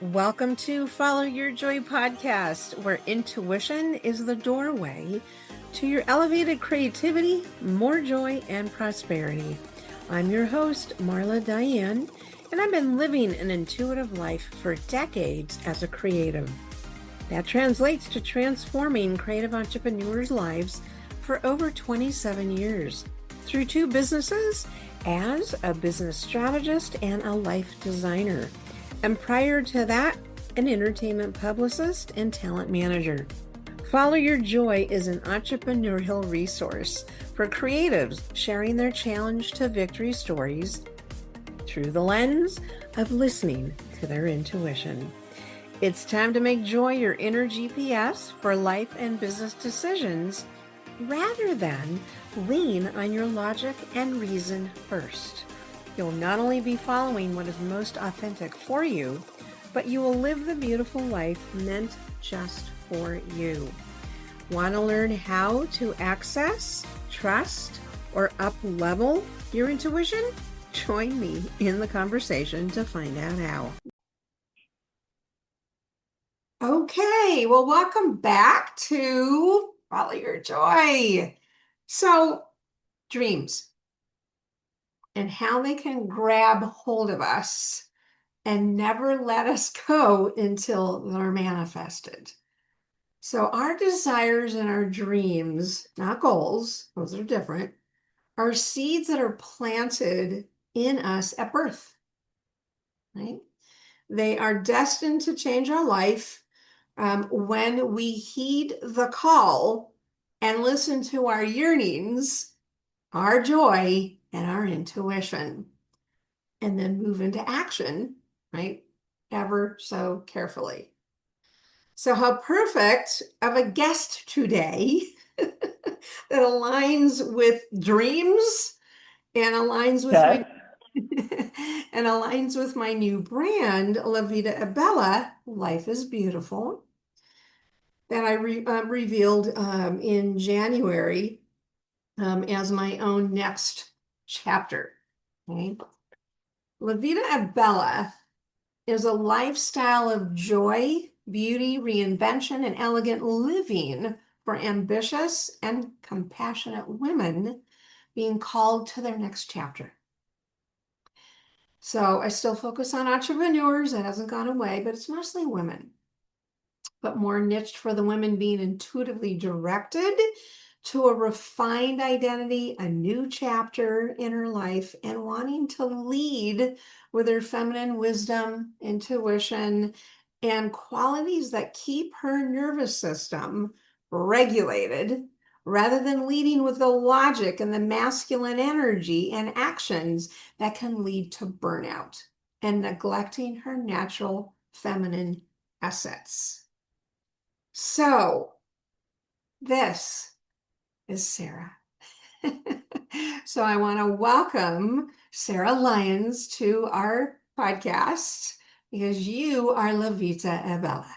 Welcome to Follow Your Joy podcast, where intuition is the doorway to your elevated creativity, more joy, and prosperity. I'm your host, Marla Diane, and I've been living an intuitive life for decades as a creative. That translates to transforming creative entrepreneurs' lives for over 27 years through two businesses as a business strategist and a life designer. And prior to that, an entertainment publicist and talent manager. Follow Your Joy is an entrepreneurial resource for creatives sharing their challenge to victory stories through the lens of listening to their intuition. It's time to make joy your inner GPS for life and business decisions rather than lean on your logic and reason first. You'll not only be following what is most authentic for you, but you will live the beautiful life meant just for you. Want to learn how to access, trust, or up-level your intuition? Join me in the conversation to find out how. Okay, well, welcome back to Follow Your Joy. So, dreams and how they can grab hold of us and never let us go until they're manifested. So our desires and our dreams, not goals, those are different, are seeds that are planted in us at birth, right? They are destined to change our life when we heed the call and listen to our yearnings, our joy, and our intuition, and then move into action, right? Ever so carefully. So how perfect of a guest today that aligns with dreams and aligns with my and aligns with my new brand, La Vida è Bella, Life is Beautiful, that I revealed in January as my own next chapter. Okay? La Vida è Bella is a lifestyle of joy, beauty, reinvention, and elegant living for ambitious and compassionate women being called to their next chapter. So I still focus on entrepreneurs. That hasn't gone away, but it's mostly women, but more niched for the women being intuitively directed to a refined identity, a new chapter in her life, and wanting to lead with her feminine wisdom, intuition, and qualities that keep her nervous system regulated rather than leading with the logic and the masculine energy and actions that can lead to burnout and neglecting her natural feminine assets. So, this is Sarah. So I want to welcome Sarah Lyons to our podcast because you are La Vida è Bella.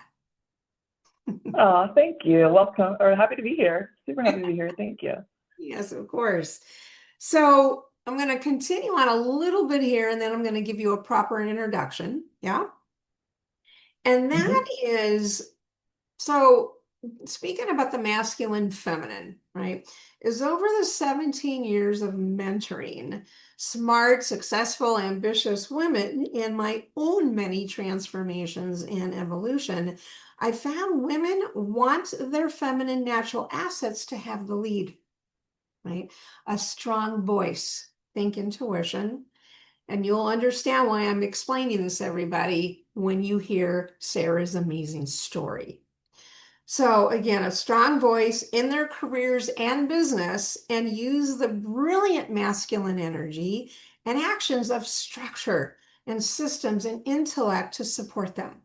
Oh, thank you. Welcome, or happy to be here. Super happy to be here. Thank you. Yes, of course. So I'm going to continue on a little bit here and then I'm going to give you a proper introduction. Yeah. And that is, so speaking about the masculine feminine, right, is over the 17 years of mentoring smart, successful, ambitious women in my own many transformations and evolution, I found women want their feminine natural assets to have the lead, right? A strong voice, think intuition. And you'll understand why I'm explaining this, everybody, when you hear Sarah's amazing story. So again, a strong voice in their careers and business, and use the brilliant masculine energy and actions of structure and systems and intellect to support them.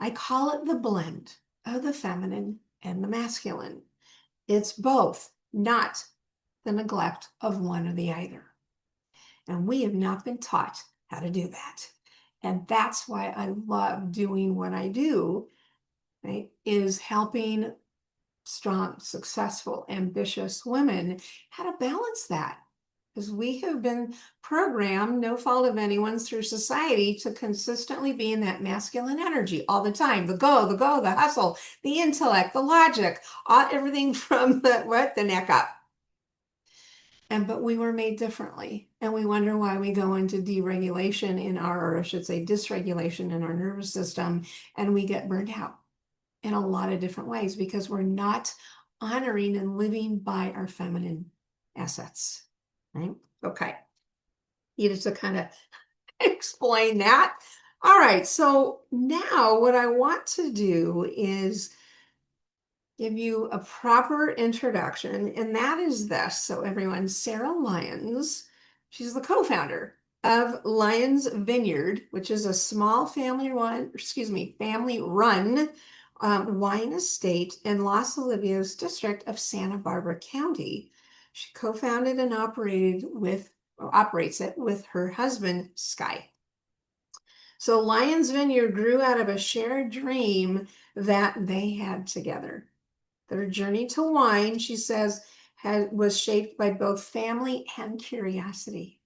I call it the blend of the feminine and the masculine. It's both, not the neglect of one or the other. And we have not been taught how to do that. And that's why I love doing what I do, right, is helping strong, successful, ambitious women how to balance that. because we have been programmed, no fault of anyone's, through society to consistently be in that masculine energy all the time. The go, the hustle, the intellect, the logic, everything from the neck up. But we were made differently. And we wonder why we go into deregulation or I should say dysregulation in our nervous system, and we get burned out in a lot of different ways because we're not honoring and living by our feminine assets. Right? Okay. Needed to kind of explain that. All right. So now what I want to do is give you a proper introduction, and that is this. So everyone, Sarah Lyons, she's the co-founder of Lyons Vineyard, which is a small family-run wine estate in Los Olivos district of Santa Barbara County. She co-founded and operates it with her husband, Sky. So Lyons Vineyard grew out of a shared dream that they had together. Their journey to wine, she says, was shaped by both family and curiosity.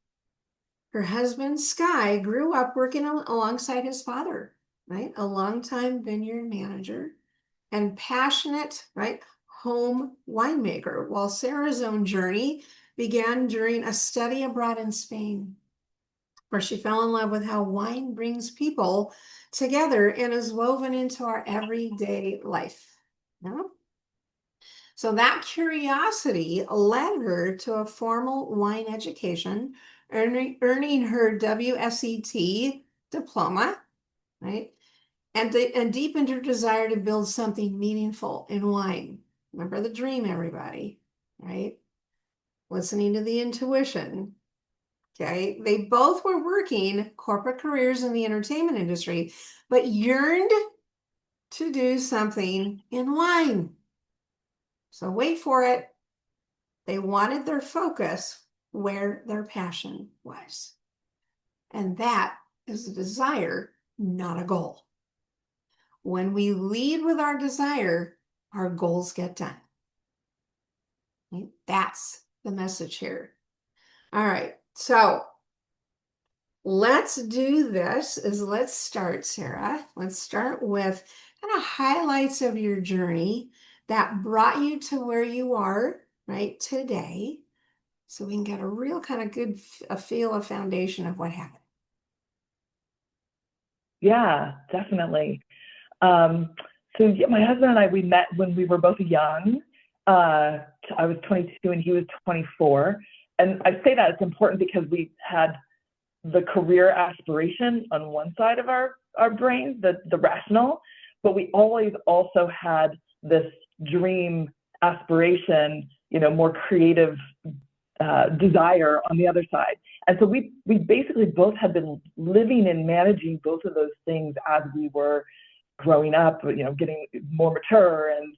Her husband, Sky, grew up working alongside his father, right? A longtime vineyard manager and passionate, right, home winemaker, while Sarah's own journey began during a study abroad in Spain, where she fell in love with how wine brings people together and is woven into our everyday life. Yeah? So that curiosity led her to a formal wine education, earning her WSET diploma, right? And deepened her desire to build something meaningful in wine. Remember the dream, everybody, right? Listening to the intuition. Okay. They both were working corporate careers in the entertainment industry, but yearned to do something in wine. So wait for it. They wanted their focus where their passion was. And that is a desire, not a goal. When we lead with our desire, our goals get done. Okay? That's the message here. All right. So let's do this. Let's start, Sarah. Let's start with kind of highlights of your journey that brought you to where you are right today, so we can get a real kind of good feel of foundation of what happened. Yeah, definitely. So yeah, my husband and I, we met when we were both young. I was 22 and he was 24. And I say that it's important because we had the career aspiration on one side of our brain, the rational, but we always also had this dream aspiration, more creative desire on the other side. And so we basically both had been living and managing both of those things as we were growing up, getting more mature and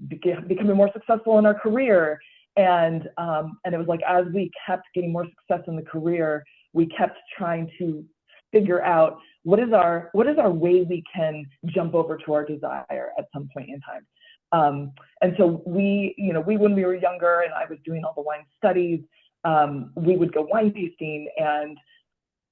becoming more successful in our career. And it was like, as we kept getting more success in the career, we kept trying to figure out what is our way we can jump over to our desire at some point in time. And so we, when we were younger and I was doing all the wine studies, we would go wine tasting and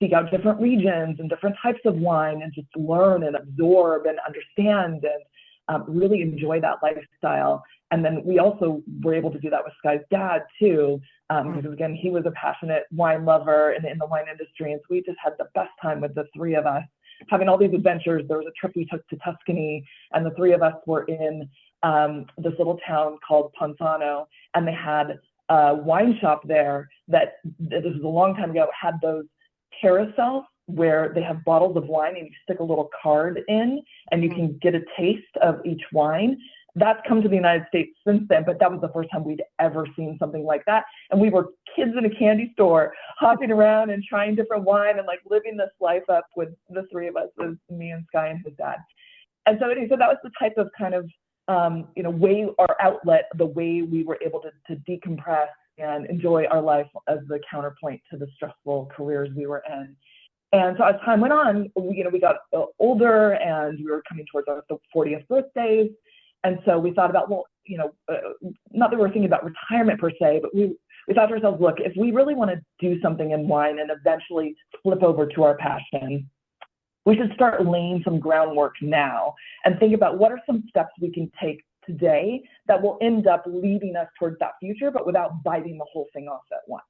seek out different regions and different types of wine and just learn and absorb and understand and really enjoy that lifestyle. And then we also were able to do that with Sky's dad too, because again, he was a passionate wine lover and in the wine industry. And so we just had the best time with the three of us having all these adventures. There was a trip we took to Tuscany and the three of us were in this little town called Ponzano, and they had a wine shop there that, this was a long time ago, had those carousels where they have bottles of wine and you stick a little card in and you can get a taste of each wine. That's come to the United States since then, but that was the first time we'd ever seen something like that. And we were kids in a candy store hopping around and trying different wine and like living this life up with the three of us, with me and Sky and his dad. And so anyway, so that was the type of kind of way, our outlet, the way we were able to decompress and enjoy our life as the counterpoint to the stressful careers we were in. And so as time went on, we got older and we were coming towards our 40th birthdays. And so we thought about, not that we were thinking about retirement per se, but we we thought to ourselves, look, if we really want to do something in wine and eventually flip over to our passion, we should start laying some groundwork now and think about what are some steps we can take today that will end up leading us towards that future, but without biting the whole thing off at once.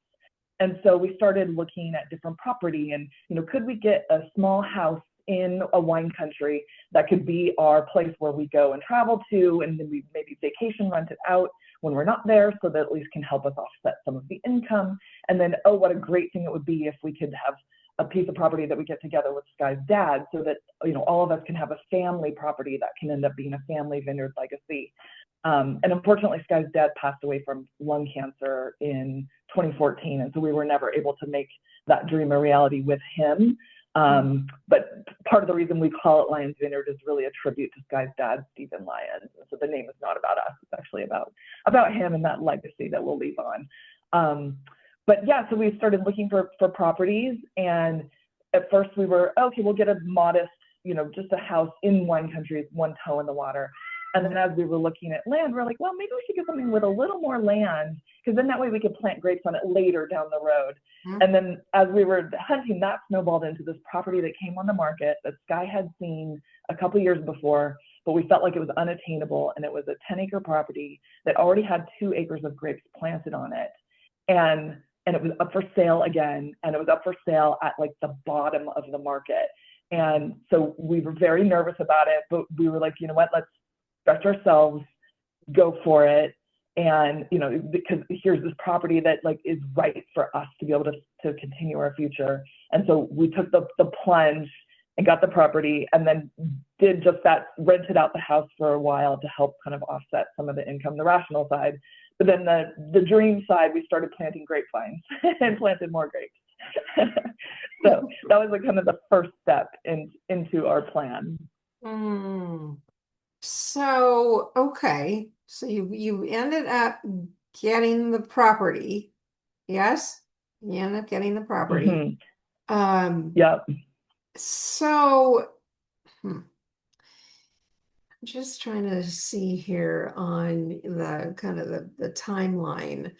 And so we started looking at different property and, could we get a small house in a wine country that could be our place where we go and travel to, and then we maybe vacation rent it out when we're not there, so that at least can help us offset some of the income. And then, oh, what a great thing it would be if we could have a piece of property that we get together with Sky's dad, so that all of us can have a family property that can end up being a family vineyard legacy. And unfortunately, Sky's dad passed away from lung cancer in 2014, and so we were never able to make that dream a reality with him. But part of the reason we call it Lyons Vineyard is really a tribute to Sky's dad, Stephen Lyons. And so the name is not about us; it's actually about him and that legacy that we'll leave on. But yeah, so we started looking for properties, and at first we were, okay, we'll get a modest, just a house in wine country, one toe in the water. And then as we were looking at land, we're like, well, maybe we should get something with a little more land, because then that way we could plant grapes on it later down the road. Mm-hmm. And then as we were hunting, that snowballed into this property that came on the market that Sky had seen a couple of years before, but we felt like it was unattainable. And it was a 10-acre property that already had 2 acres of grapes planted on it. And it was up for sale again, and it was up for sale at like the bottom of the market. And so we were very nervous about it, but we were like, you know what, let's stretch ourselves, go for it. And, because here's this property that like is right for us to be able to continue our future. And so we took the plunge and got the property, and then did just that, rented out the house for a while to help kind of offset some of the income, the rational side. But then the dream side, we started planting grapevines and planted more grapes. So that was like kind of the first step into our plan. So, okay. So you ended up getting the property. Yes? You ended up getting the property. Yep. So, just trying to see here on the kind of the timeline.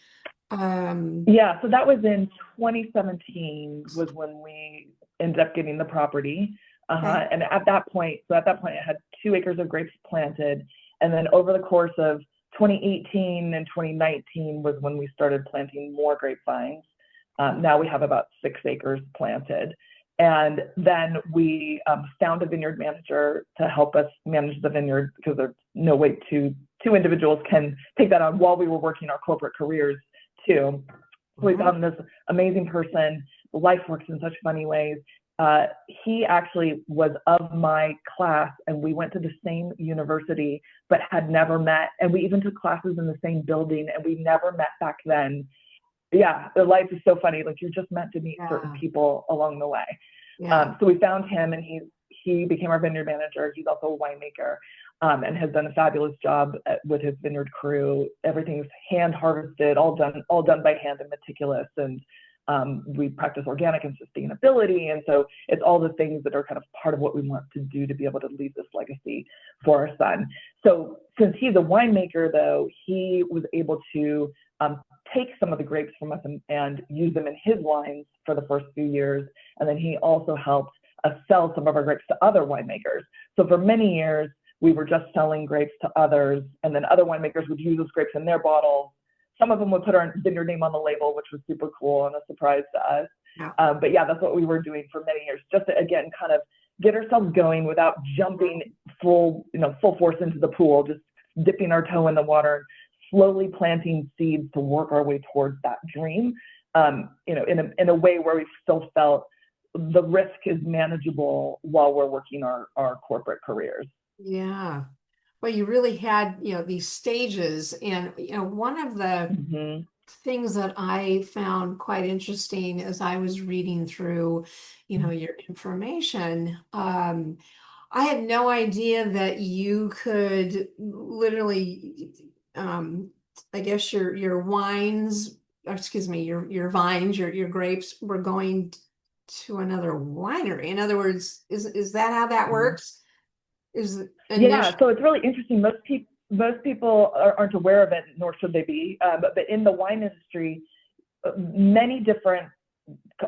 Yeah, so that was in 2017 was when we ended up getting the property. Okay. And at that point it had 2 acres of grapes planted. And then over the course of 2018 and 2019 was when we started planting more grapevines. Now we have about 6 acres planted. And then we found a vineyard manager to help us manage the vineyard, because there's no way two individuals can take that on while we were working our corporate careers too. So we found this amazing person. Life works in such funny ways. He actually was of my class, and we went to the same university, but had never met. And we even took classes in the same building, and we never met back then. Yeah, the life is so funny. Like, you're just meant to meet certain people along the way. Yeah. So we found him, and he became our vineyard manager. He's also a winemaker, and has done a fabulous job with his vineyard crew. Everything's hand harvested, all done by hand and meticulous. And we practice organic and sustainability. And so it's all the things that are kind of part of what we want to do to be able to leave this legacy for our son. So since he's a winemaker, though, he was able to take some of the grapes from us and use them in his wines for the first few years. And then he also helped us sell some of our grapes to other winemakers. So for many years, we were just selling grapes to others, and then other winemakers would use those grapes in their bottles. Some of them would put our vineyard name on the label, which was super cool and a surprise to us. Yeah. But yeah, that's what we were doing for many years, just to, again, kind of get ourselves going without jumping full force into the pool, just dipping our toe in the water, slowly planting seeds to work our way towards that dream, in a way where we still felt the risk is manageable while we're working our corporate careers. Yeah. Well, you really had, these stages. And, one of the things that I found quite interesting as I was reading through, your information, I had no idea that you could literally, I guess your wines, or excuse me, your vines, your grapes were going to another winery. In other words, is that how that works? Yeah, so it's really interesting. Most people aren't aware of it, nor should they be. But in the wine industry, many different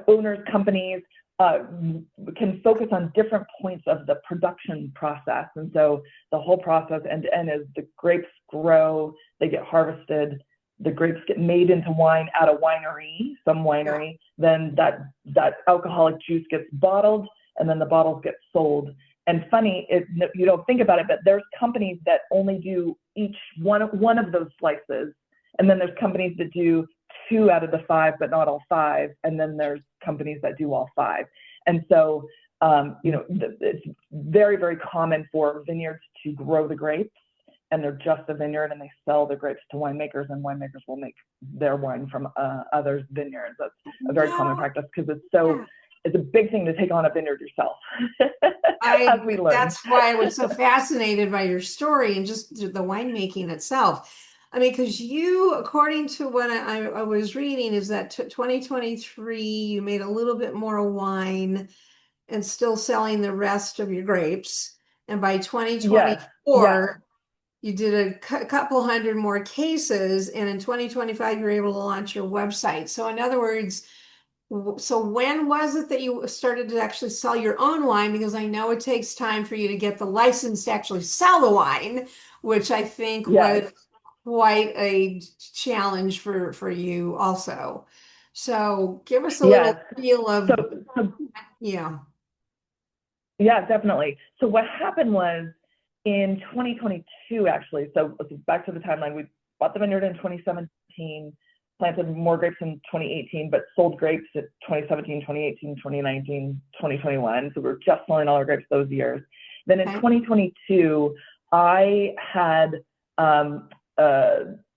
owners, companies can focus on different points of the production process. And so the whole process end to end is the grapes grow, they get harvested, the grapes get made into wine at a winery, some winery, then that alcoholic juice gets bottled, and then the bottles get sold. And funny, you don't think about it, but there's companies that only do each one of those slices. And then there's companies that do 2 out of the 5, but not all 5. And then there's companies that do all 5. And so, it's very, very common for vineyards to grow the grapes, and they're just a vineyard, and they sell the grapes to winemakers, and winemakers will make their wine from others' vineyards. That's a very common practice, because it's a big thing to take on a vineyard yourself, as we learned. That's why I was so fascinated by your story and just the winemaking itself. I mean, because you, according to what I was reading, is that 2023, you made a little bit more wine and still selling the rest of your grapes. And by 2024, you did a couple hundred more cases. And in 2025, you were able to launch your website. So in other words, so when was it that you started to actually sell your own wine? Because I know it takes time for you to get the license to actually sell the wine, which I think was quite a challenge for you also. So give us a little feel of, Yeah, definitely. So what happened was in 2022, actually, so back to the timeline, we bought the vineyard in 2017, planted more grapes in 2018, but sold grapes at 2017, 2018, 2019, 2021. So we were just selling all our grapes those years. Then in 2022, I had an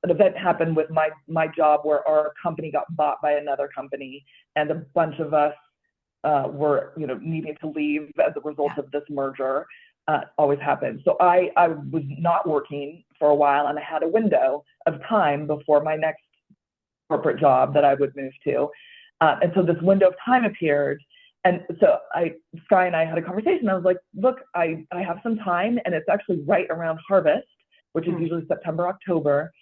event happen with my job where our company got bought by another company, and a bunch of us were needing to leave as a result of this merger. Always happens. So I was not working for a while, and I had a window of time before my next corporate job that I would move to. And so this window of time appeared. And so Sky and I had a conversation. I was like, look, I have some time, and it's actually right around harvest, which is usually September, October.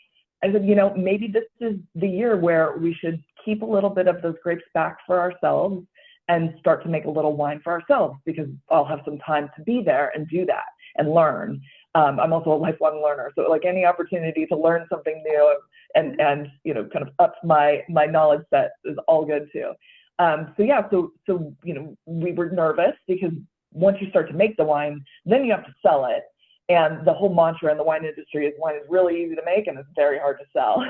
I said, maybe this is the year where we should keep a little bit of those grapes back for ourselves and start to make a little wine for ourselves, because I'll have some time to be there and do that and learn. I'm also a lifelong learner, so like any opportunity to learn something new and kind of up my knowledge set is all good too. So we were nervous, because once you start to make the wine, then you have to sell it. And the whole mantra in the wine industry is wine is really easy to make and it's very hard to sell.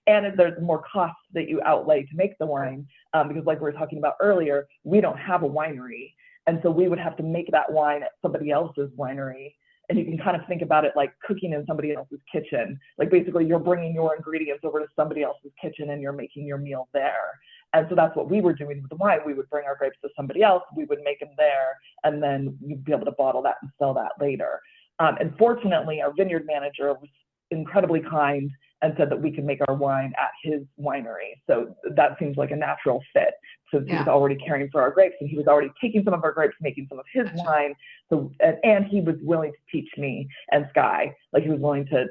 And there's more costs that you outlay to make the wine, because like we were talking about earlier, we don't have a winery. And so we would have to make that wine at somebody else's winery. And you can kind of think about it like cooking in somebody else's kitchen. Like basically you're bringing your ingredients over to somebody else's kitchen and you're making your meal there. And so that's what we were doing with the wine. We would bring our grapes to somebody else, we would make them there, and then you'd be able to bottle that and sell that later. And fortunately, our vineyard manager was incredibly kind and said that we could make our wine at his winery. So that seems like a natural fit, since he was already caring for our grapes, and he was already taking some of our grapes, making some of his wine. So and he was willing to teach me and Sky, like he was willing to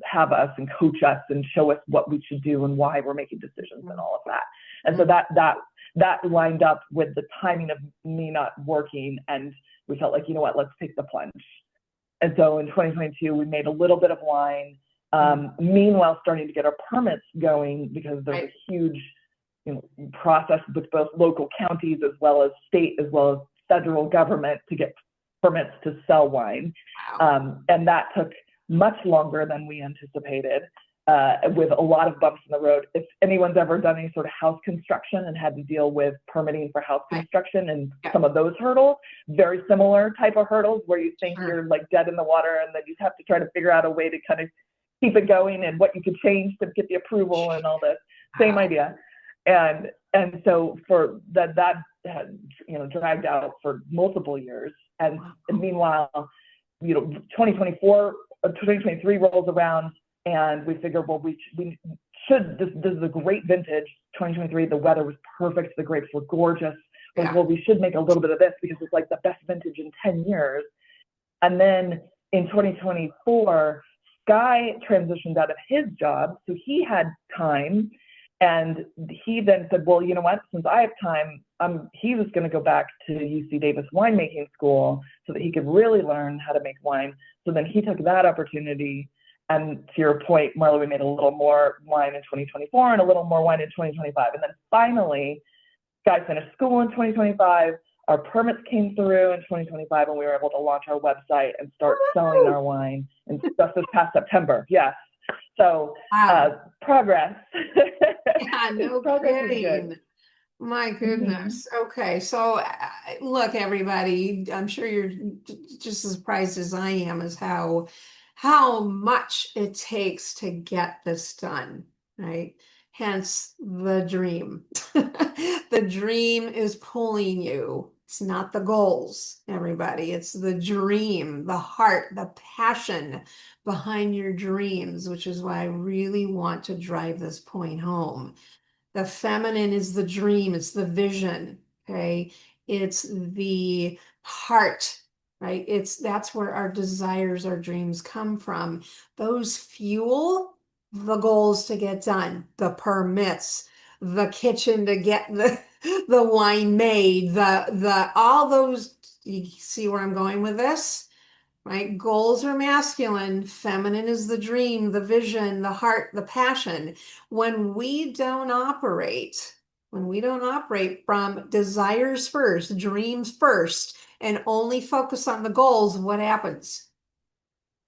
have us and coach us and show us what we should do and why we're making decisions and all of that. And so that lined up with the timing of me not working, and we felt like, let's take the plunge. And so in 2022, we made a little bit of wine. Meanwhile, starting to get our permits going, because there's a huge process with both local counties as well as state as well as federal government to get permits to sell wine. And that took much longer than we anticipated, with a lot of bumps in the road. If anyone's ever done any sort of house construction and had to deal with permitting for house construction and some of those hurdles, very similar type of hurdles where you think you're like dead in the water, and then you have to try to figure out a way to kind of keep it going and what you could change to get the approval and all this. Same idea. And so for that had, dragged out for multiple years. And meanwhile, 2023 rolls around, and we figure, well, we should, this is a great vintage, 2023, the weather was perfect, the grapes were gorgeous. Well, we should make a little bit of this because it's like the best vintage in 10 years. And then in 2024, Sky transitioned out of his job, so he had time, And he then said, well, you know what, since I have time, he was going to go back to UC Davis winemaking school so that he could really learn how to make wine. So then he took that opportunity. And to your point, Marla, we made a little more wine in 2024 and a little more wine in 2025. And then finally, guy finished school in 2025. Our permits came through in 2025, and we were able to launch our website and start selling our wine. And just this past September, yes. So Wow. progress. Yeah, no Progress is good. kidding. My Mm-hmm. goodness. Okay, so look, everybody, I'm sure you're just as surprised as I am as how much it takes to get this done, right? Hence the dream. The dream is pulling you. It's not the goals, everybody. It's the dream, the heart, the passion behind your dreams, which is why I really want to drive this point home. The feminine is the dream, it's the vision, okay? It's the heart, right? That's where our desires, our dreams come from. Those fuel the goals to get done, the permits, the kitchen to get the wine made, the all those, you see where I'm going with this? Right? Goals are masculine, feminine is the dream, the vision, the heart, the passion. When we don't operate from desires first, dreams first, and only focus on the goals, what happens?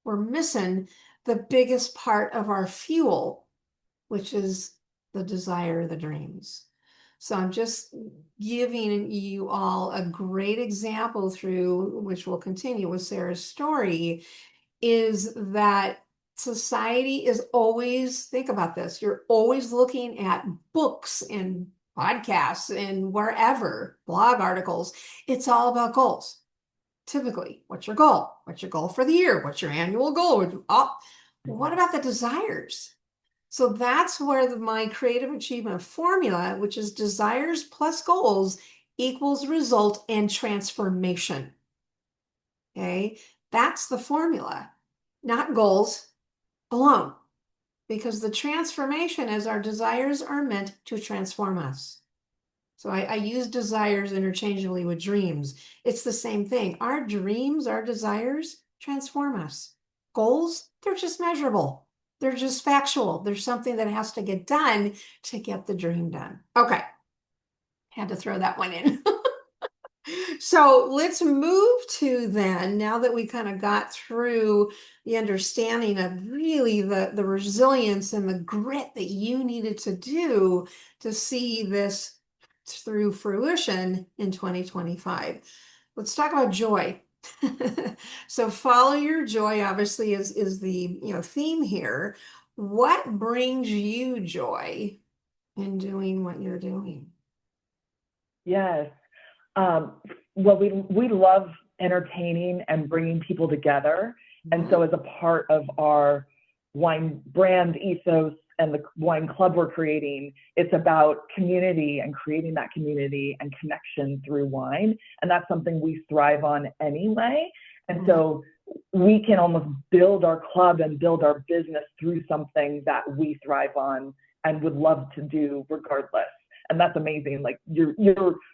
We're missing the biggest part of our fuel, which is the desire, the dreams. So I'm just giving you all a great example through which we'll continue with Sarah's story is that society is always, think about this, you're always looking at books and podcasts and wherever, blog articles. It's all about goals. Typically, what's your goal? What's your goal for the year? What's your annual goal? Oh, what about the desires? So that's where my creative achievement formula, which is desires plus goals, equals result and transformation. Okay, that's the formula, not goals alone, because the transformation is our desires are meant to transform us. So I use desires interchangeably with dreams. It's the same thing. Our dreams, our desires transform us. Goals, they're just measurable. They're just factual. There's something that has to get done to get the dream done. Okay, had to throw that one in. So let's move to then, now that we kind of got through the understanding of really the resilience and the grit that you needed to do to see this through fruition in 2025. Let's talk about joy. So follow your joy obviously is the theme here. What brings you joy in doing what you're doing? Yes. Um, well, we love entertaining and bringing people together. And Mhm. so, as a part of our wine brand ethos and the wine club we're creating, it's about community and creating that community and connection through wine. And that's something we thrive on anyway. And Mhm. so, we can almost build our club and build our business through something that we thrive on and would love to do regardless. And that's amazing. Like you're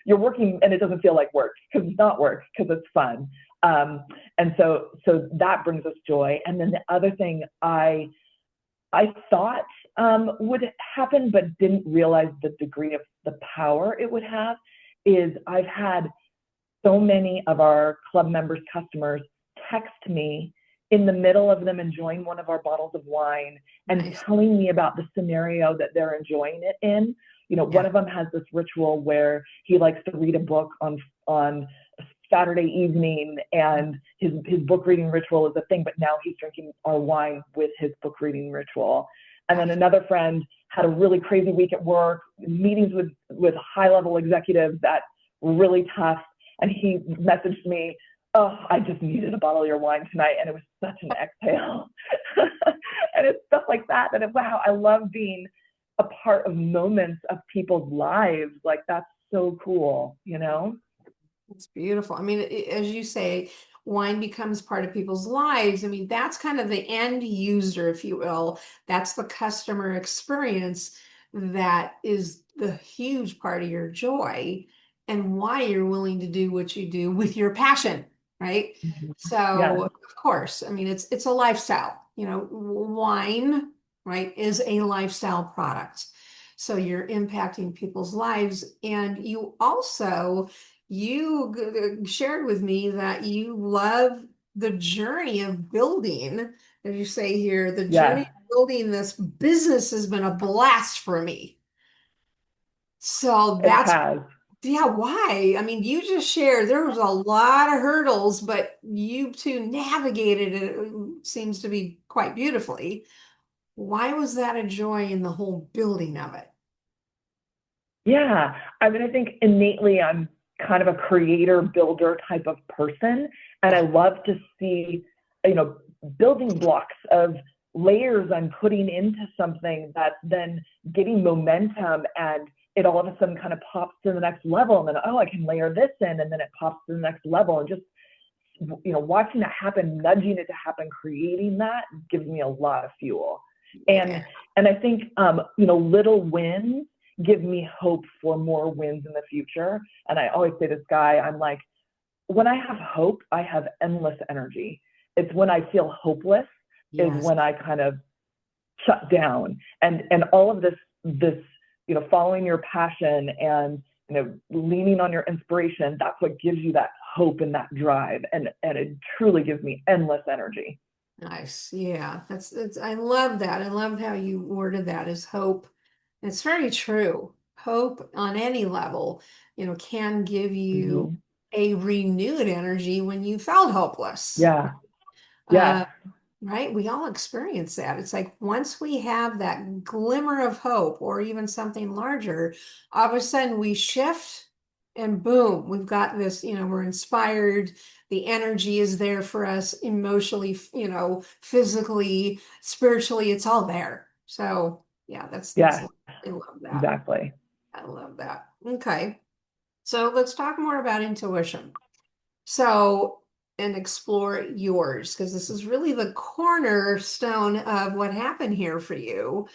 working and it doesn't feel like work because it's not work because it's fun. And so that brings us joy. And then the other thing I thought would happen but didn't realize the degree of the power it would have is I've had so many of our club members, customers text me in the middle of them enjoying one of our bottles of wine and Nice. telling me about the scenario that they're enjoying it in. You know, one Yeah. of them has this ritual where he likes to read a book on Saturday evening, and his book reading ritual is a thing, but now he's drinking our wine with his book reading ritual. And then another friend had a really crazy week at work, meetings with high level executives that were really tough. And he messaged me, oh, I just needed a bottle of your wine tonight. And it was such an exhale. And it's stuff like that. And wow, I love being a part of moments of people's lives. Like that's so cool, you know? It's beautiful. I mean, as you say, wine becomes part of people's lives. I mean, that's kind of the end user, if you will. That's the customer experience that is the huge part of your joy and why you're willing to do what you do with your passion, right? Mhm. So, Yeah, of course, I mean it's a lifestyle. You know, wine, right, is a lifestyle product. So you're impacting people's lives, and you also shared with me that you love the journey of building, as you say here, the journey yeah, of building this business has been a blast for me. So it that's, has. yeah, why? I mean, you just shared there was a lot of hurdles, but you two navigated it, seems to be quite beautifully. Why was that a joy in the whole building of it? Yeah. I mean, I think innately I'm kind of a creator builder type of person. And I Yeah. love to see, you know, building blocks of layers I'm putting into something that's then getting momentum, and it all of a sudden kind of pops to the next level. And then, oh, I can layer this in, and then it pops to the next level. And just, watching that happen, nudging it to happen, creating that gives me a lot of fuel. Yeah. And I think, little wins give me hope for more wins in the future. And I always say to this guy, I'm like, when I have hope, I have endless energy. It's when I feel hopeless is Yes. when I kind of shut down. And all of this, following your passion and, leaning on your inspiration, that's what gives you that hope and that drive. And it truly gives me endless energy. Nice. Yeah. That's I love that. I love how you worded that as hope. It's very true. Hope on any level, can give you Mm-hmm. a renewed energy when you felt hopeless. Yeah. Yes. Uh, right? We all experience that. It's like once we have that glimmer of hope or even something larger, all of a sudden we shift and boom, we've got this, we're inspired. The energy is there for us emotionally, physically, spiritually, it's all there. So yeah, that's Yes. I love that. Exactly. I love that. Okay. So let's talk more about intuition. So, and explore yours, because this is really the cornerstone of what happened here for you,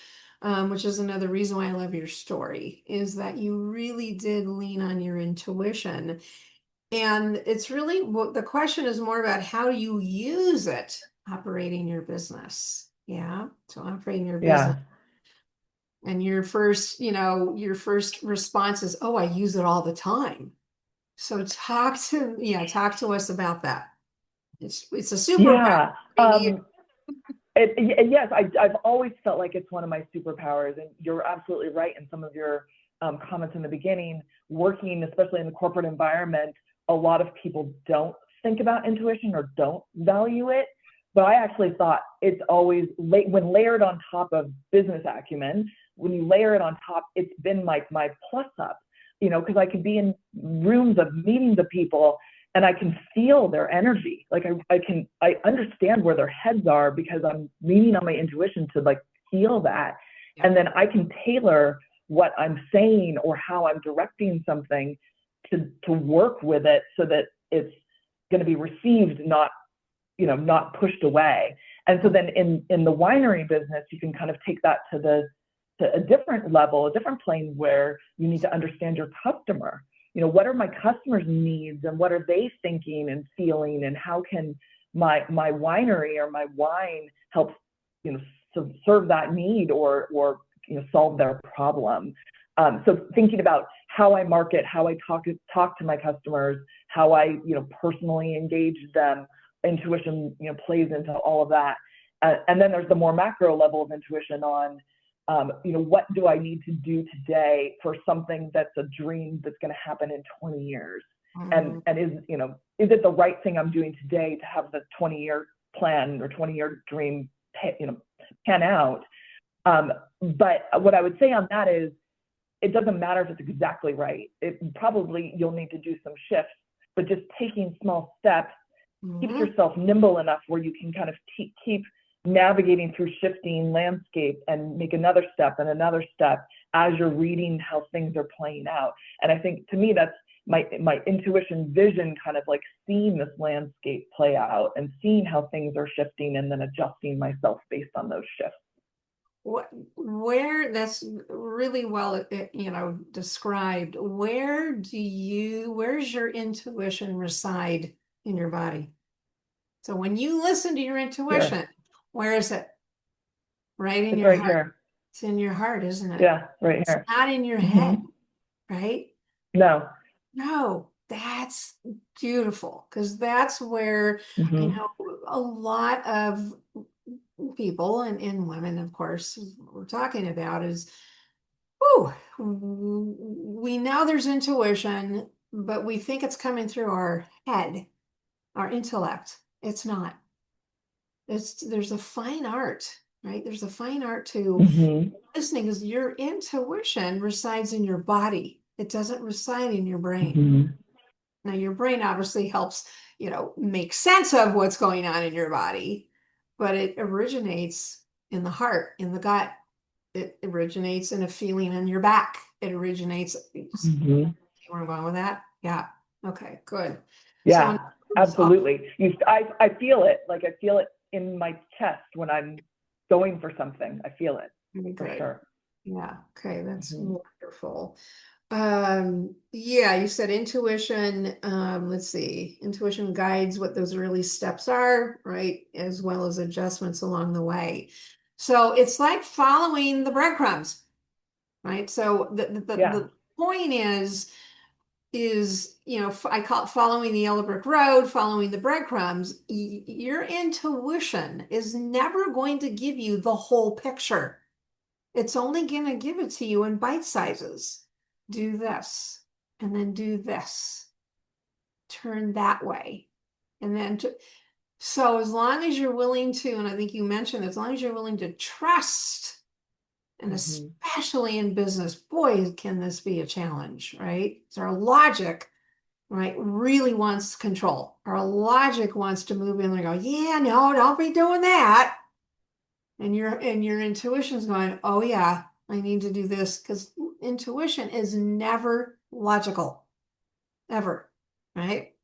which is another reason why I love your story, is that you really did lean on your intuition. And it's really what the question is more about how you use it operating your business. Yeah. So operating your business. Yeah. And your first response is, oh, I use it all the time. So talk to us about that. It's a superpower. Yeah. Maybe. Yes, I've always felt like it's one of my superpowers, and you're absolutely right in some of your comments in the beginning. Working, especially in the corporate environment, a lot of people don't think about intuition or don't value it. But I actually thought it's always when layered on top of business acumen. When you layer it on top, it's been like my plus up, because I could be in rooms of meetings of people and I can feel their energy. Like I understand where their heads are because I'm leaning on my intuition to like feel that. Yeah. And then I can tailor what I'm saying or how I'm directing something to work with it so that it's going to be received, not pushed away. And so then in the winery business, you can kind of take that to a different level, a different plane where you need to understand your customer. What are my customers' needs and what are they thinking and feeling, and how can my winery or my wine help, serve that need or solve their problem. So thinking about how I market, how I talk to my customers, how I personally engage them, intuition plays into all of that. And then there's the more macro level of intuition on what do I need to do today for something that's a dream that's going to happen in 20 years? And Mhm. is it the right thing I'm doing today to have the 20-year plan or 20-year dream pan out? But what I would say on that is it doesn't matter if it's exactly right. You'll need to do some shifts, but just taking small steps keeps Mhm. yourself nimble enough where you can kind of keep navigating through shifting landscape and make another step and another step as you're reading how things are playing out. And I think to me, that's my intuition vision, kind of like seeing this landscape play out and seeing how things are shifting and then adjusting myself based on those shifts. where that's really well, described. Where's your intuition reside in your body? So when you listen to your Here. intuition, where is it? Right in It's your right heart. here. It's in your heart, isn't it? Yeah, right It's here. not in your Hmm. head, right? No. No, that's beautiful because that's where, you Hmm. know, a lot of people and women, of course, we're talking about is, oh, we know there's intuition, but we think it's coming through our head, our intellect. It's not. There's a fine art, right? There's a fine art to Hmm. listening because your intuition resides in your body. It doesn't reside in your brain. Hmm. Now, your brain obviously helps, make sense of what's going on in your body, but it originates in the heart, in the gut. It originates in a feeling in your back. It originates. You Hmm. where I'm going with that? Yeah. Okay, good. So, Yeah, absolutely. I feel it. Like I feel it in my chest when I'm going for something. I feel it very for good. sure. Yeah. Okay, that's Hmm. wonderful. Yeah, you said intuition. Let's see. Intuition guides what those early steps are, right? As well as adjustments along the way. So it's like following the breadcrumbs, right? So Yeah. the point is, I call it following the yellow brick road, following the breadcrumbs. Your intuition is never going to give you the whole picture. It's only going to give it to you in bite sizes. Do this, and then do this, turn that way. And then, so as long as you're willing to, and I think you mentioned, as long as you're willing to trust, and Hmm. especially in business, boy, can this be a challenge, right? So our logic, right, really wants control. Our logic wants to move in and go, yeah, no, don't be doing that. And your intuition's going, oh yeah, I need to do this because intuition is never logical, ever, right?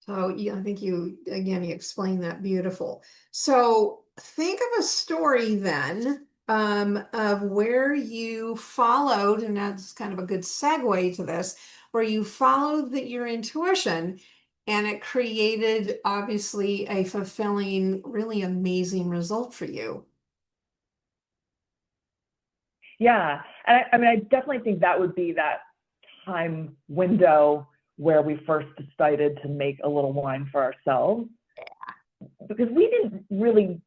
So yeah, I think you explained that beautiful. So think of a story then of where you followed, and that's kind of a good segue to this, where you followed your intuition and it created obviously a fulfilling, really amazing result for you. Yeah. And I mean, I definitely think that would be that time window where we first decided to make a little wine for ourselves because we didn't really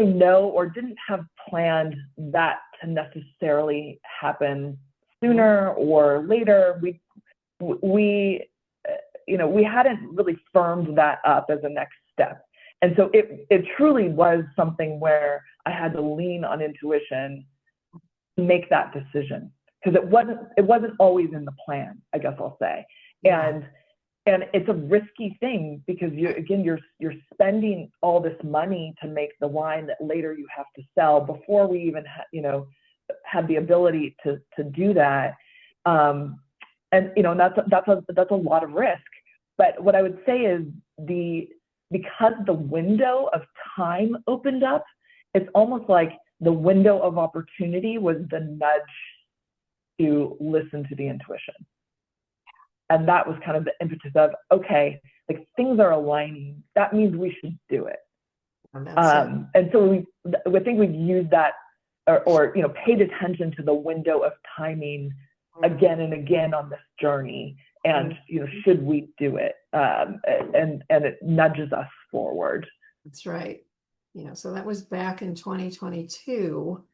know or didn't have planned that to necessarily happen sooner or later. We we hadn't really firmed that up as a next step. And so it truly was something where I had to lean on intuition to make that decision because it wasn't always in the plan, I guess I'll say. Yeah. And it's a risky thing because you're spending all this money to make the wine that later you have to sell before we even have the ability to do that. And that's a lot of risk. But what I would say is because the window of time opened up, it's almost like the window of opportunity was the nudge to listen to the intuition. And that was kind of the impetus of, okay, like things are aligning. That means we should do it. And that's it. And so I think we've used that or paid attention to the window of timing again and again on this journey. And, should we do it? And it nudges us forward. That's right. So that was back in 2022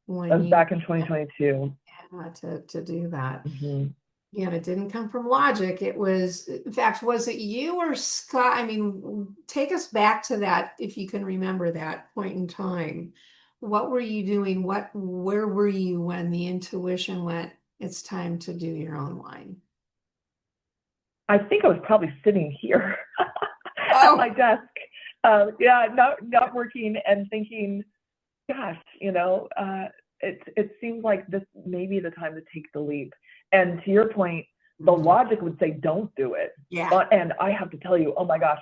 when That was you back in 2022. had to do that. Mm-hmm. Yeah, and it didn't come from logic. It was, in fact, was it you or Scott? I mean, take us back to that if you can remember that point in time. What were you doing? Where were you when the intuition went, it's time to do your own wine? I think I was probably sitting here at my Oh, desk. Yeah, not working and thinking, gosh, it seems like this may be the time to take the leap. And to your point, the mhm. logic would say, don't do it. Yeah. And I have to tell you, oh my gosh,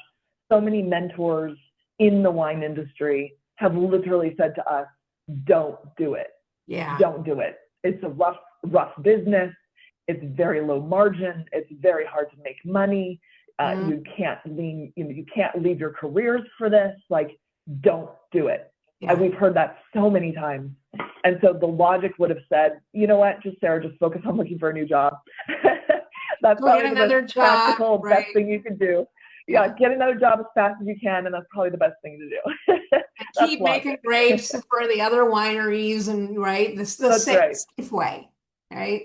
so many mentors in the wine industry have literally said to us, don't do it. Yeah. Don't do it. It's a rough business. It's very low margin. It's very hard to make money. Mm, You can't leave your careers for this. Like, don't do it. And yeah. we've heard that so many times. And so the logic would have said, you know what, just Sarah, just focus on looking for a new job. That's Go get probably the most another job, practical, best right? thing you can do. Yeah, Yeah. get another job as fast as you can, and that's probably the best thing to do. And That's keep making logic. grapes for the other wineries and right. This the That's right. safe way, right?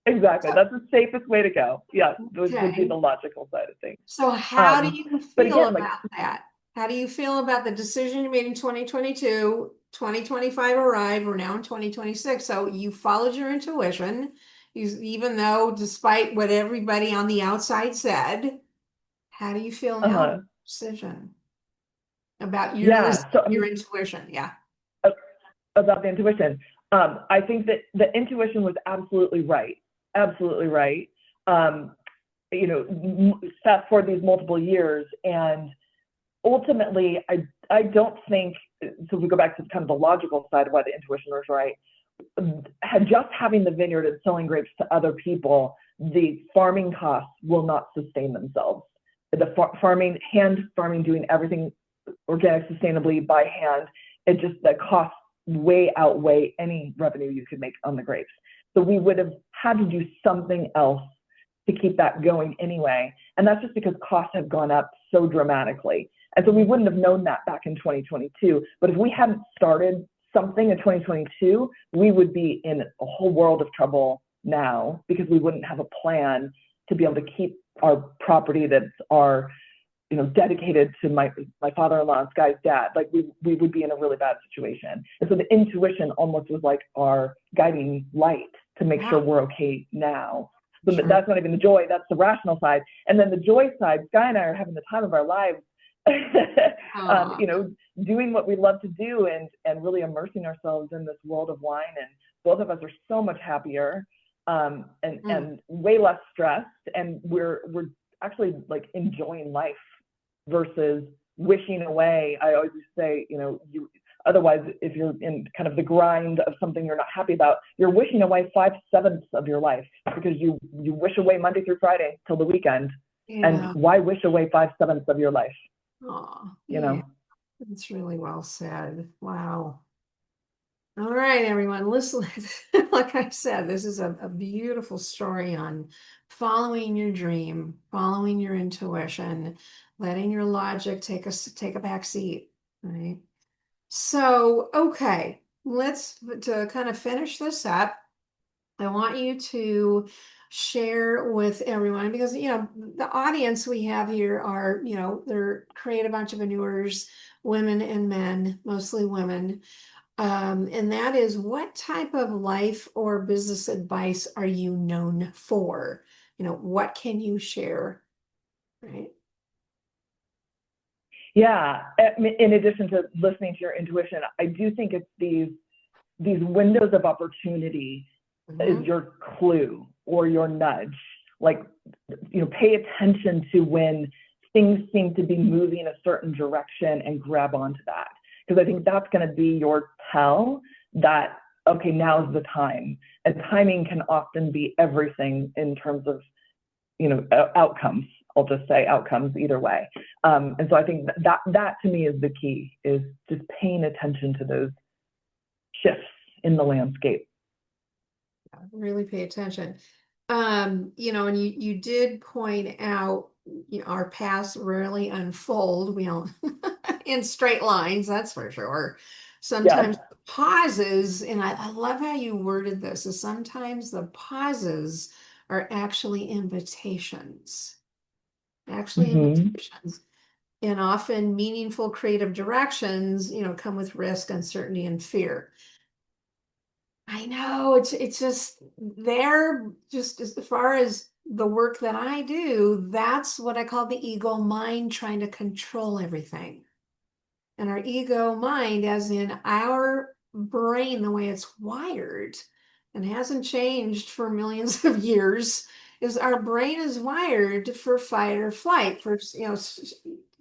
Exactly. So, That's the safest way to go. Yeah, would be okay. the logical side of things. So how do you But feel again, like, about that? How do you feel about the decision you made in 2022, 2025 arrived, we're now in 2026. So you followed your intuition, even though despite what everybody on the outside said, how do you feel now about uh, the decision about your list, yeah. So I your mean, intuition? Yeah. about the intuition. I think that the intuition was absolutely right. Absolutely right. Um, fast forward these multiple years, and ultimately, I don't think. So we go back to kind of the logical side of why the intuition was right. Just having the vineyard and selling grapes to other people, the farming costs will not sustain themselves. The hand farming, doing everything organic, sustainably by hand, it just the costs way outweigh any revenue you could make on the grapes. So we would have had to do something else to keep that going anyway. And that's just because costs have gone up so dramatically. And so we wouldn't have known that back in 2022. But if we hadn't started something in 2022, we would be in a whole world of trouble now because we wouldn't have a plan to be able to keep our property that's our dedicated to my father-in-law, this guy's dad. Like we would be in a really bad situation. And so the intuition almost was like our guiding light to make sure Wow. we're okay now. So Sure. that's not even the joy, that's the rational side. And then the joy side, Sky and I are having the time of our lives, Oh, doing what we love to do and really immersing ourselves in this world of wine. And both of us are so much happier, mm, and way less stressed. And we're actually like enjoying life versus wishing away. I always say, otherwise, if you're in kind of the grind of something you're not happy about, you're wishing away 5/7 of your life because you wish away Monday through Friday till the weekend. And yeah. why wish away 5/7 of your life? Oh, You yeah. know? That's really well said. Wow. All right, everyone. Listen, like I said, this is a beautiful story on following your dream, following your intuition, letting your logic take a back seat, right? So, okay, let's to kind of finish this up. I want you to share with everyone because the audience we have here are they're creative entrepreneurs, women and men, mostly women. And that is what type of life or business advice are you known for? What can you share? Right. Yeah. In addition to listening to your intuition, I do think it's these windows of opportunity is Hmm. your clue or your nudge. Like, pay attention to when things seem to be moving a certain direction and grab onto that. Because I think that's going to be your tell that, okay, now's the time. And timing can often be everything in terms of, outcomes. I'll just say outcomes either way. And so I think that to me is the key, is just paying attention to those shifts in the landscape. Really pay attention. And you did point out, our paths rarely unfold. We don't in straight lines, that's for sure. Yes. Sometimes pauses, and I love how you worded this, is sometimes the pauses are actually invitations. Actually Mm-hmm. invitations. And often meaningful creative directions, come with risk, uncertainty, and fear. I know it's just there, just as far as the work that I do, that's what I call the ego mind trying to control everything. And our ego mind, as in our brain, the way it's wired and hasn't changed for millions of years, is our brain is wired for fight or flight, for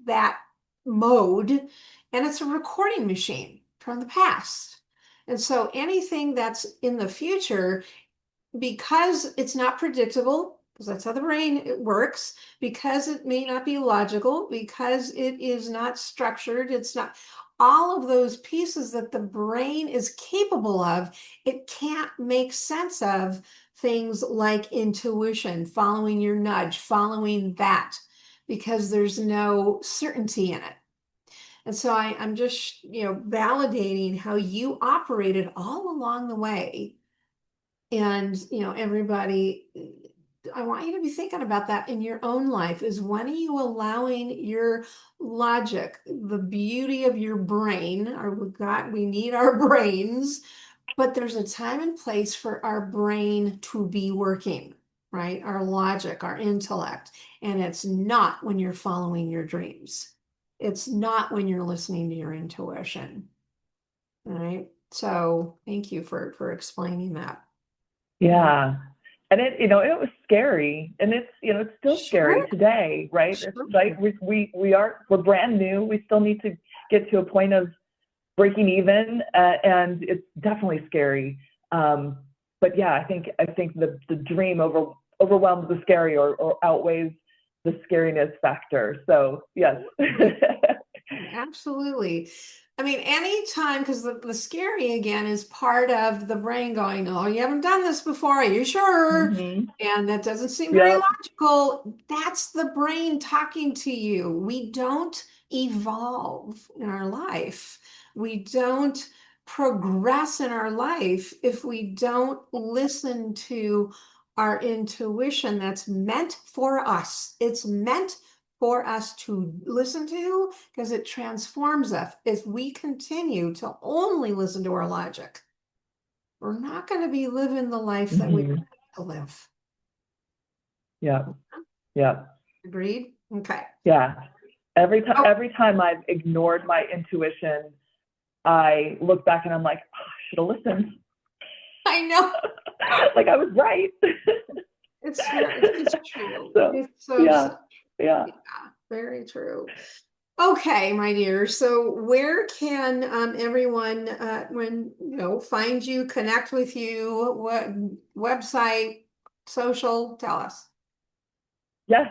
that mode. And it's a recording machine from the past. And so anything that's in the future, because it's not predictable, because that's how the brain works, because it may not be logical, because it is not structured, it's not all of those pieces that the brain is capable of, it can't make sense of things like intuition, following your nudge, following that, because there's no certainty in it. And so I'm just, validating how you operated all along the way. And, everybody, I want you to be thinking about that in your own life is when are you allowing your logic, the beauty of your brain, we need our brains, but there's a time and place for our brain to be working, right? Our logic, our intellect. And it's not when you're following your dreams. It's not when you're listening to your intuition. All right. So thank you for explaining that. Yeah. And it was scary, and it's still scary Sure. today, right? Sure. Right. We're brand new. We still need to get to a point of breaking even, and it's definitely scary. But yeah, I think the dream overwhelms the scary, or outweighs the scariness factor. So yes. Absolutely. I mean, anytime, because the scary again is part of the brain going, oh, you haven't done this before. Are you sure? Hmm. And that doesn't seem very Yep. logical. That's the brain talking to you. We don't evolve in our life. We don't progress in our life if we don't listen to our intuition that's meant for us. It's meant for us to listen to because it transforms us. If we continue to only listen to our logic, we're not going to be living the life that we Hmm. want to live. Yeah. Yeah. Agreed? Okay. Yeah. Oh, Every time I've ignored my intuition, I look back and I'm like, oh, I should have listened. I know. Like I was right. It's true. So It's so yeah. Yeah. yeah, very true. Okay, my dear. So where can everyone find you, connect with you? What website, social? Tell us. Yes.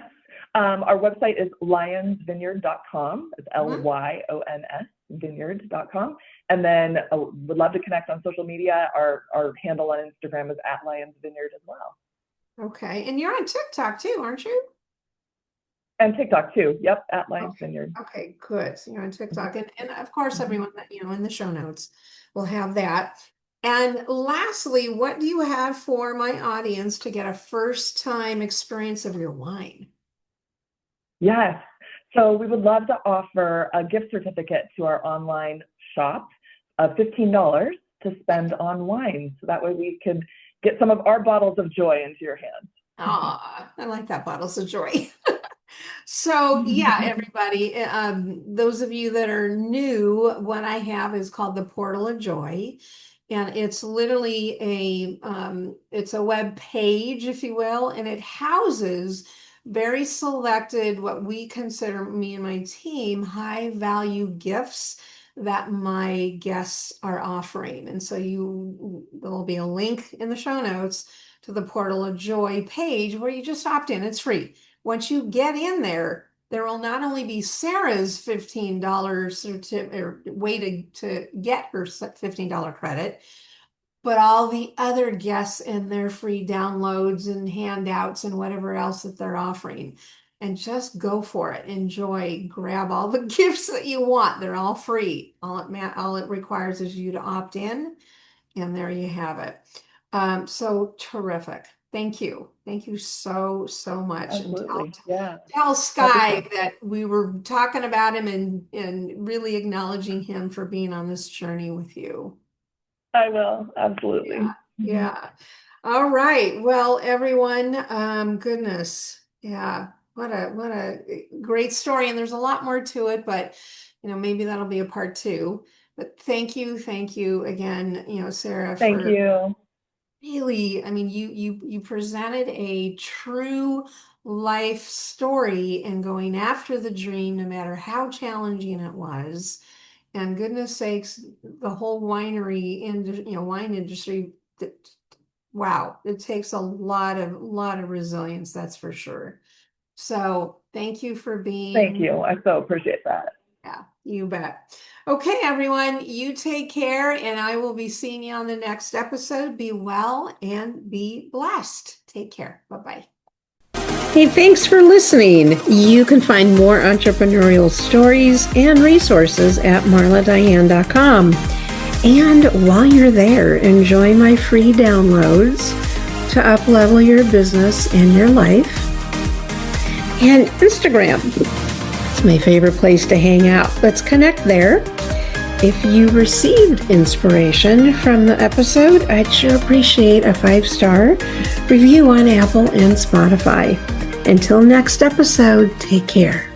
Our website is lyonsvineyard.com. It's Mhm. Lyons vineyard.com. And then would love to connect on social media. Our handle on Instagram is at Lyons Vineyard as well. Okay. And you're on TikTok too, aren't you? And TikTok too. Yep, at Lyons Okay. Vineyard. Okay, good. So you're on Mm-hmm. TikTok. And of course, Mm-hmm. everyone that, in the show notes will have that. And lastly, what do you have for my audience to get a first time experience of your wine? Yes. So we would love to offer a gift certificate to our online shop of $15 to spend on wine. So that way we could get some of our bottles of joy into your hands. Ah, I like that, bottles of joy. So yeah, everybody, those of you that are new, what I have is called the Portal of Joy. And it's literally it's a web page, if you will, and it houses very selected, what we consider, me and my team, high value gifts that my guests are offering. And so there'll be a link in the show notes to the Portal of Joy page where you just opt in. It's free. Once you get in there, there will not only be Sarah's $15 or way to get her $15 credit, but all the other guests and their free downloads and handouts and whatever else that they're offering. And just go for it. Enjoy. Grab all the gifts that you want. They're all free. All it requires is you to opt in, and there you have it. So terrific. Thank you. Thank you so, so much. And Absolutely. Yeah. tell Happy Sky to. that we were talking about him and really acknowledging him for being on this journey with you. I will. Yeah. Absolutely. Mm-hmm. Yeah. All right. Well, everyone, goodness. Yeah. What a great story. And there's a lot more to it, but maybe that'll be a part two. But thank you again, Sarah, Thank for you. really, I mean, you presented a true life story and going after the dream, no matter how challenging it was. And goodness sakes, the whole wine industry, wow, it takes a lot of resilience, that's for sure. So thank you for being. Thank you. I so appreciate that. Yeah, you bet. Okay, everyone, you take care, and I will be seeing you on the next episode. Be well and be blessed. Take care. Bye-bye. Hey, thanks for listening. You can find more entrepreneurial stories and resources at marladiane.com. And while you're there, enjoy my free downloads to up-level your business and your life. And Instagram. It's my favorite place to hang out. Let's connect there. If you received inspiration from the episode, I'd sure appreciate a 5-star review on Apple and Spotify. Until next episode, take care.